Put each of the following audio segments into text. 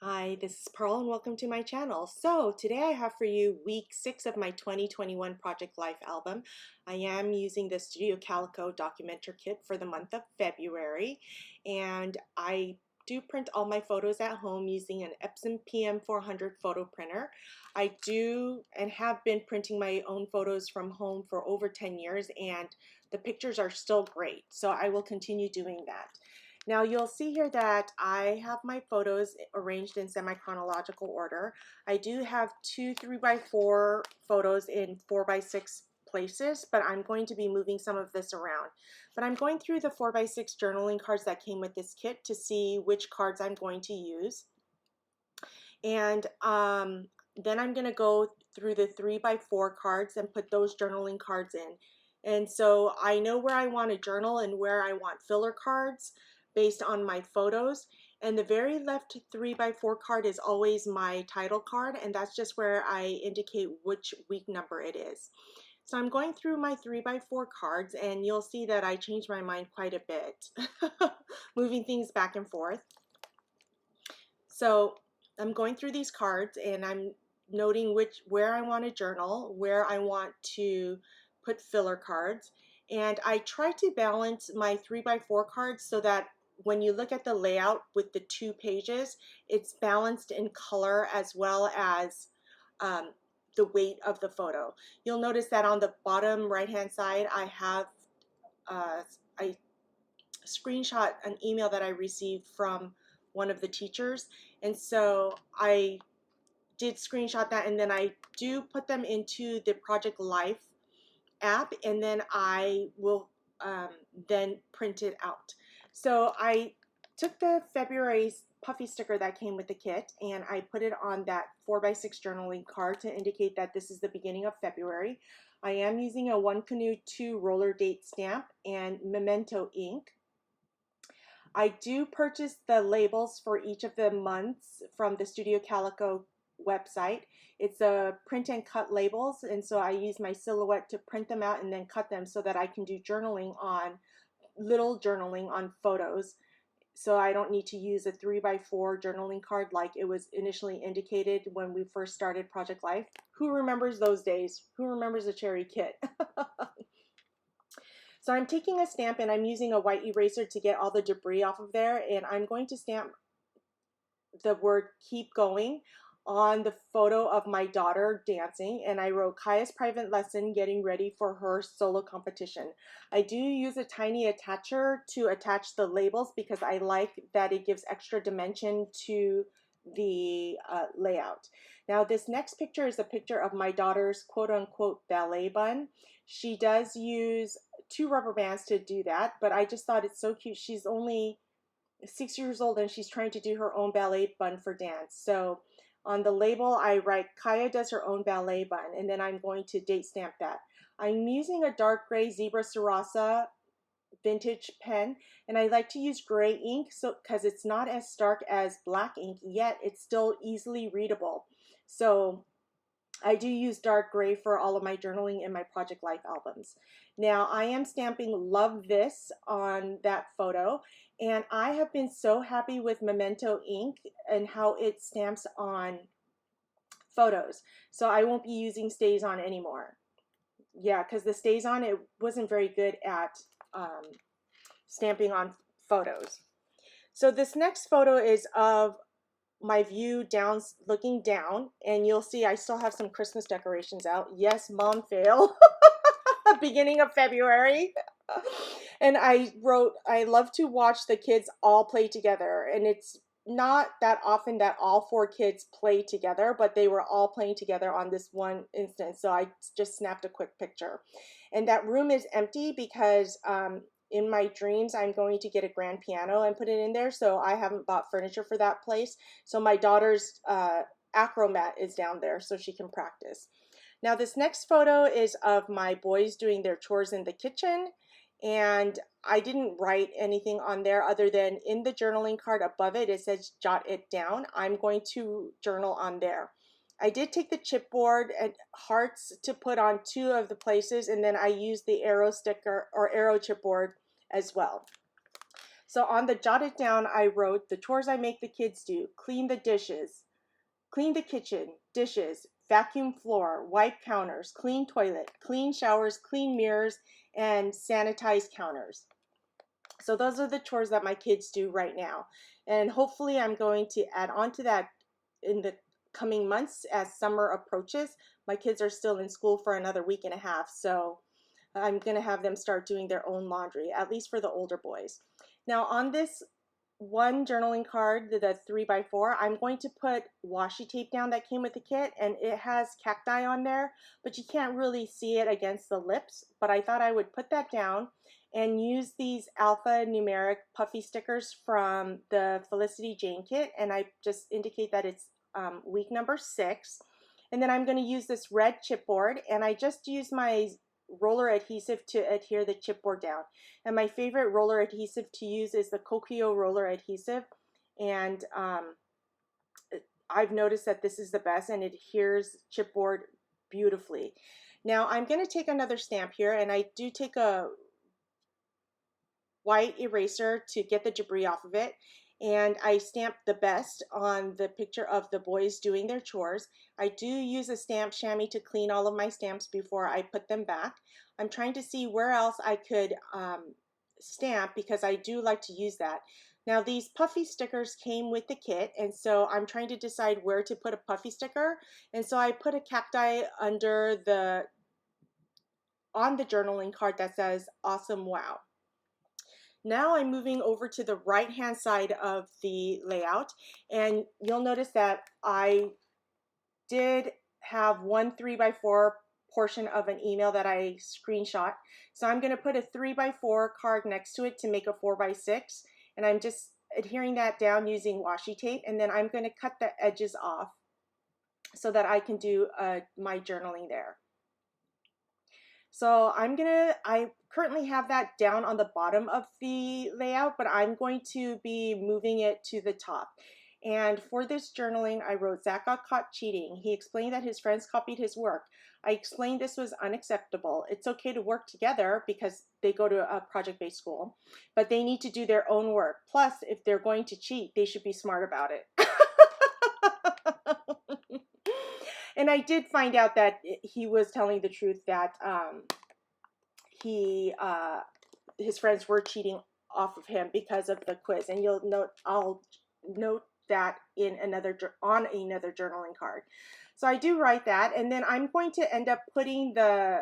Hi, this is Pearl and welcome to my channel. So today I have for you week 6 of my 2021 Project Life album. I am using the Studio Calico Documenter Kit for the month of February, and I do print all my photos at home using an Epson PM400 photo printer. I do and have been printing my own photos from home for over 10 years, and the pictures are still great, so I will continue doing that. Now you'll see here that I have my photos arranged in semi-chronological order. I do have two 3x4 photos in 4x6 places, but I'm going to be moving some of this around. But I'm going through the 4x6 journaling cards that came with this kit to see which cards I'm going to use. And then I'm going to go through the 3x4 cards and put those journaling cards in. And so I know where I want to journal and where I want filler cards based on my photos. And the very left 3x4 card is always my title card, and that's just where I indicate which week number it is. So I'm going through my 3x4 cards, and you'll see that I changed my mind quite a bit, moving things back and forth. So I'm going through these cards and I'm noting where I want to journal, where I want to put filler cards. And I try to balance my 3x4 cards so that when you look at the layout with the 2 pages, it's balanced in color as well as the weight of the photo. You'll notice that on the bottom right hand side I have I screenshot an email that I received from one of the teachers, and so I did screenshot that, and then I do put them into the Project Life app, and then I will then print it out. So I took the February puffy sticker that came with the kit and I put it on that 4x6 journaling card to indicate that this is the beginning of February. I am using a One Canoe 2 roller date stamp and Memento ink. I do purchase the labels for each of the months from the Studio Calico website. It's a print and cut labels, and so I use my Silhouette to print them out and then cut them so that I can do little journaling on photos. So I don't need to use a 3x4 journaling card like it was initially indicated when we first started Project Life. Who remembers those days? Who remembers the cherry kit? So I'm taking a stamp and I'm using a white eraser to get all the debris off of there, and I'm going to stamp the word keep going on the photo of my daughter dancing, and I wrote Kaya's private lesson getting ready for her solo competition. I do use a tiny attacher to attach the labels because I like that it gives extra dimension to the layout. Now this next picture is a picture of my daughter's quote-unquote ballet bun. She does use 2 rubber bands to do that, but I just thought it's so cute. She's only 6 years old and she's trying to do her own ballet bun for dance. So on the label I write Kaya does her own ballet bun, and then I'm going to date stamp that. I'm using a dark gray Zebra Sarasa vintage pen, and I like to use gray ink so because it's not as stark as black ink, yet it's still easily readable. So I do use dark gray for all of my journaling in my Project Life albums. Now I am stamping Love This on that photo, and I have been so happy with Memento ink and how it stamps on photos. So I won't be using StazOn anymore. Yeah, because the StazOn, it wasn't very good at stamping on photos. So this next photo is of my view down, looking down, and you'll see I still have some Christmas decorations out. Yes, mom fail. Beginning of February. And I wrote, I love to watch the kids all play together, and it's not that often that all 4 kids play together, but they were all playing together on this one instance, so I just snapped a quick picture. And that room is empty because in my dreams I'm going to get a grand piano and put it in there, so I haven't bought furniture for that place. So my daughter's acromat is down there so she can practice. Now this next photo is of my boys doing their chores in the kitchen, and I didn't write anything on there other than in the journaling card above it, it says jot it down. I'm going to journal on there. I did take the chipboard and hearts to put on 2 of the places, and then I used the arrow sticker or arrow chipboard as well. So on the jotted down, I wrote the chores I make the kids do: clean the dishes, clean the kitchen, dishes, vacuum floor, wipe counters, clean toilet, clean showers, clean mirrors, and sanitize counters. So those are the chores that my kids do right now. And hopefully I'm going to add on to that in the coming months as summer approaches. My kids are still in school for another week and a half, so I'm going to have them start doing their own laundry, at least for the older boys. Now on this one journaling card, the 3x4, I'm going to put washi tape down that came with the kit, and it has cacti on there, but you can't really see it against the lips. But I thought I would put that down and use these alphanumeric puffy stickers from the Felicity Jane kit, and I just indicate that it's week number 6. And then I'm going to use this red chipboard, and I just use my roller adhesive to adhere the chipboard down. And my favorite roller adhesive to use is the calico roller adhesive, and I've noticed that this is the best and it adheres chipboard beautifully. Now I'm going to take another stamp here, and I do take a white eraser to get the debris off of it, and I stamped the best on the picture of the boys doing their chores. I do use a stamp chamois to clean all of my stamps before I put them back. I'm trying to see where else I could stamp, because I do like to use that. Now these puffy stickers came with the kit, and so I'm trying to decide where to put a puffy sticker, and so I put a cacti under on the journaling card that says awesome wow. Now I'm moving over to the right hand side of the layout, and you'll notice that I did have one 3x4 portion of an email that I screenshot. So I'm going to put a 3x4 card next to it to make a 4x6, and I'm just adhering that down using washi tape, and then I'm going to cut the edges off so that I can do my journaling there. So I currently have that down on the bottom of the layout, but I'm going to be moving it to the top. And for this journaling, I wrote, Zach got caught cheating. He explained that his friends copied his work. I explained this was unacceptable. It's okay to work together because they go to a project-based school, but they need to do their own work. Plus, if they're going to cheat, they should be smart about it. And I did find out that he was telling the truth, that his friends were cheating off of him because of the quiz. And I'll note that on another journaling card. So I do write that, and then I'm going to end up putting the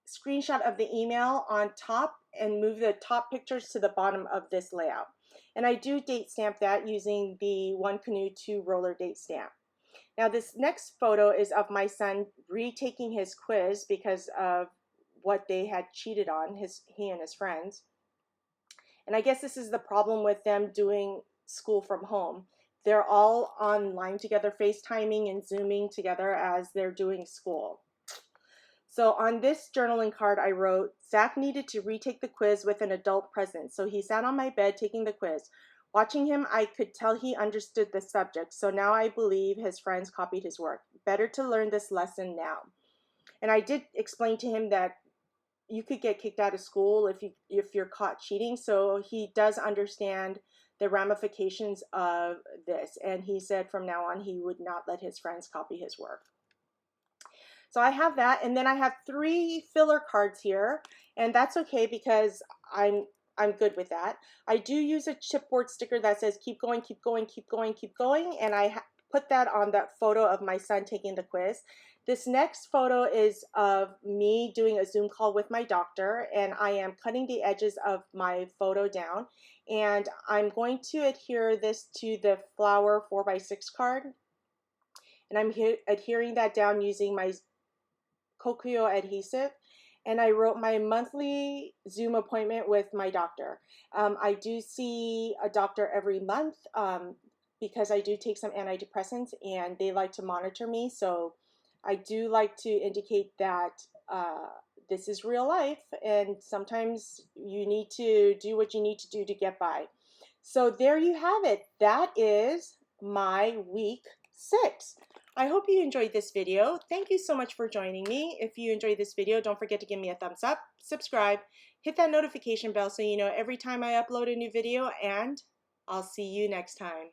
screenshot of the email on top and move the top pictures to the bottom of this layout. And I do date stamp that using the One Canoe 2 roller date stamp. Now this next photo is of my son retaking his quiz because of what they had cheated on, he and his friends. And I guess this is the problem with them doing school from home. They're all online together, FaceTiming and Zooming together as they're doing school. So on this journaling card, I wrote, Zach needed to retake the quiz with an adult present, so he sat on my bed taking the quiz. Watching him, I could tell he understood the subject, so now I believe his friends copied his work. Better to learn this lesson now. And I did explain to him that you could get kicked out of school if you're caught cheating, so he does understand the ramifications of this, and he said from now on he would not let his friends copy his work. So I have that, and then I have 3 filler cards here, and that's okay because I'm good with that. I do use a chipboard sticker that says keep going, keep going, keep going, keep going, and I put that on that photo of my son taking the quiz. This next photo is of me doing a Zoom call with my doctor, and I am cutting the edges of my photo down, and I'm going to adhere this to the flower 4x6 card, and I'm adhering that down using my calico adhesive. And I wrote my monthly Zoom appointment with my doctor. I do see a doctor every month because I do take some antidepressants, and they like to monitor me. So I do like to indicate that this is real life, and sometimes you need to do what you need to do to get by. So there you have it. That is my week 6. I hope you enjoyed this video. Thank you so much for joining me. If you enjoyed this video, don't forget to give me a thumbs up, subscribe, Hit that notification bell so you know every time I upload a new video, and I'll see you next time.